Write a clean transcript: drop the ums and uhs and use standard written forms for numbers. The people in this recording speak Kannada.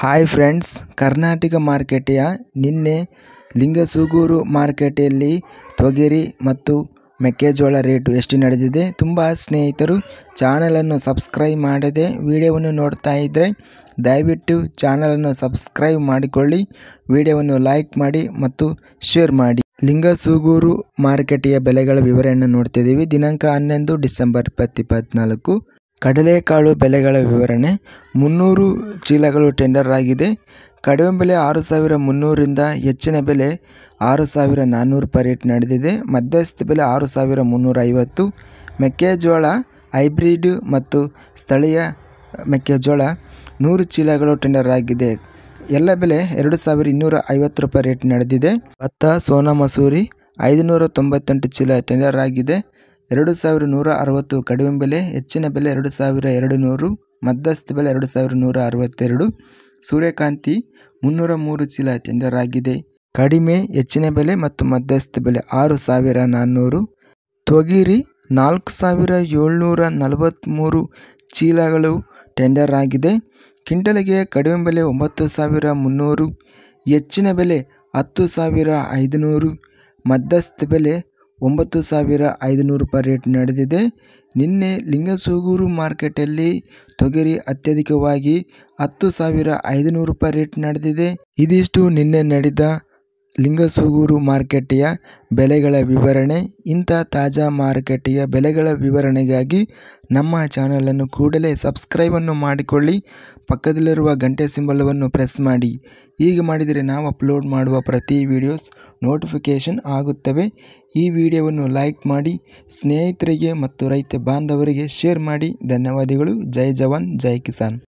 ಹಾಯ್ ಫ್ರೆಂಡ್ಸ್, ಕರ್ನಾಟಕ ಮಾರುಕಟ್ಟೆಯ ನಿನ್ನೆ ಲಿಂಗಸೂಗೂರು ಮಾರುಕಟ್ಟೆಯಲ್ಲಿ ತೊಗರಿ ಮತ್ತು ಮೆಕ್ಕೆಜೋಳ ರೇಟು ಎಷ್ಟು ನಡೆದಿದೆ. ತುಂಬ ಸ್ನೇಹಿತರು ಚಾನಲನ್ನು ಸಬ್ಸ್ಕ್ರೈಬ್ ಮಾಡದೆ ವಿಡಿಯೋವನ್ನು ನೋಡ್ತಾ ಇದ್ದರೆ ದಯವಿಟ್ಟು ಚಾನಲನ್ನು ಸಬ್ಸ್ಕ್ರೈಬ್ ಮಾಡಿಕೊಳ್ಳಿ, ವಿಡಿಯೋವನ್ನು ಲೈಕ್ ಮಾಡಿ ಮತ್ತು ಶೇರ್ ಮಾಡಿ. ಲಿಂಗಸೂಗೂರು ಮಾರುಕಟ್ಟೆಯ ಬೆಲೆಗಳ ವಿವರಣೆಯನ್ನು ನೋಡ್ತಿದ್ದೀವಿ. ದಿನಾಂಕ 11 ಡಿಸೆಂಬರ್ 2024. ಕಡಲೆಕಾಳು ಬೆಲೆಗಳ ವಿವರಣೆ. 300 ಚೀಲಗಳು ಟೆಂಡರ್ ಆಗಿದೆ. ಕಡಿಮೆ ಬೆಲೆ 6300ರಿಂದ ಹೆಚ್ಚಿನ ಬೆಲೆ 6400 ಪರ್ ರೇಟ್ ನಡೆದಿದೆ. ಮಧ್ಯಸ್ಥ ಬೆಲೆ 6350. ಮೆಕ್ಕೆಜೋಳ ಹೈಬ್ರಿಡ್ ಮತ್ತು ಸ್ಥಳೀಯ ಮೆಕ್ಕೆಜೋಳ 100 ಚೀಲಗಳು ಟೆಂಡರ್ ಆಗಿದೆ. ಎಲ್ಲ ಬೆಲೆ 2250 ರೂಪಾಯಿ ರೇಟ್ ನಡೆದಿದೆ. ಭತ್ತ ಸೋನಾ ಮಸೂರಿ 598 ಚೀಲ ಟೆಂಡರ್ ಆಗಿದೆ. 2160 ಕಡಿಮೆ ಬೆಲೆ, ಹೆಚ್ಚಿನ ಬೆಲೆ 2200, ಮಧ್ಯಸ್ಥ ಬೆಲೆ 2162. ಸೂರ್ಯಕಾಂತಿ 303 ಚೀಲ ಟೆಂಡರ್ ಆಗಿದೆ. ಕಡಿಮೆ, ಹೆಚ್ಚಿನ ಬೆಲೆ ಮತ್ತು ಮಧ್ಯಸ್ಥ ಬೆಲೆ 6400. ತೊಗರಿ 4743 ಚೀಲಗಳು ಟೆಂಡರ್ ಆಗಿದೆ. ಕ್ವಿಂಟಲ್ಗೆ ಕಡಿಮೆ ಬೆಲೆ 9300, ಹೆಚ್ಚಿನ ಬೆಲೆ 10500, ಮಧ್ಯಸ್ಥ ಬೆಲೆ 9500 ಪರ್ ರೇಟ್ ನಡೆದಿದೆ. ನಿನ್ನೆ ಲಿಂಗಸೂಗೂರು ಮಾರ್ಕೆಟಲ್ಲಿ ತೊಗರಿ ಅತ್ಯಧಿಕವಾಗಿ 10500 ರೂಪಾಯಿ ರೇಟ್ ನಡೆದಿದೆ. ಇದಿಷ್ಟು ನಿನ್ನೆ ನಡೆದ ಲಿಂಗಸೂಗೂರು ಮಾರುಕಟ್ಟೆಯ ಬೆಲೆಗಳ ವಿವರಣೆ. ಇಂಥ ತಾಜಾ ಮಾರುಕಟ್ಟೆಯ ಬೆಲೆಗಳ ವಿವರಣೆಗಾಗಿ ನಮ್ಮ ಚಾನಲನ್ನು ಕೂಡಲೇ ಸಬ್ಸ್ಕ್ರೈಬನ್ನು ಮಾಡಿಕೊಳ್ಳಿ, ಪಕ್ಕದಲ್ಲಿರುವ ಗಂಟೆ ಸಿಂಬಲವನ್ನು ಪ್ರೆಸ್ ಮಾಡಿ. ಹೀಗೆ ಮಾಡಿದರೆ ನಾವು ಅಪ್ಲೋಡ್ ಮಾಡುವ ಪ್ರತಿ ವಿಡಿಯೋಸ್ ನೋಟಿಫಿಕೇಷನ್ ಆಗುತ್ತವೆ. ಈ ವಿಡಿಯೋವನ್ನು ಲೈಕ್ ಮಾಡಿ, ಸ್ನೇಹಿತರಿಗೆ ಮತ್ತು ರೈತ ಬಾಂಧವರಿಗೆ ಶೇರ್ ಮಾಡಿ. ಧನ್ಯವಾದಗಳು. ಜೈ ಜವಾನ್, ಜೈ ಕಿಸಾನ್.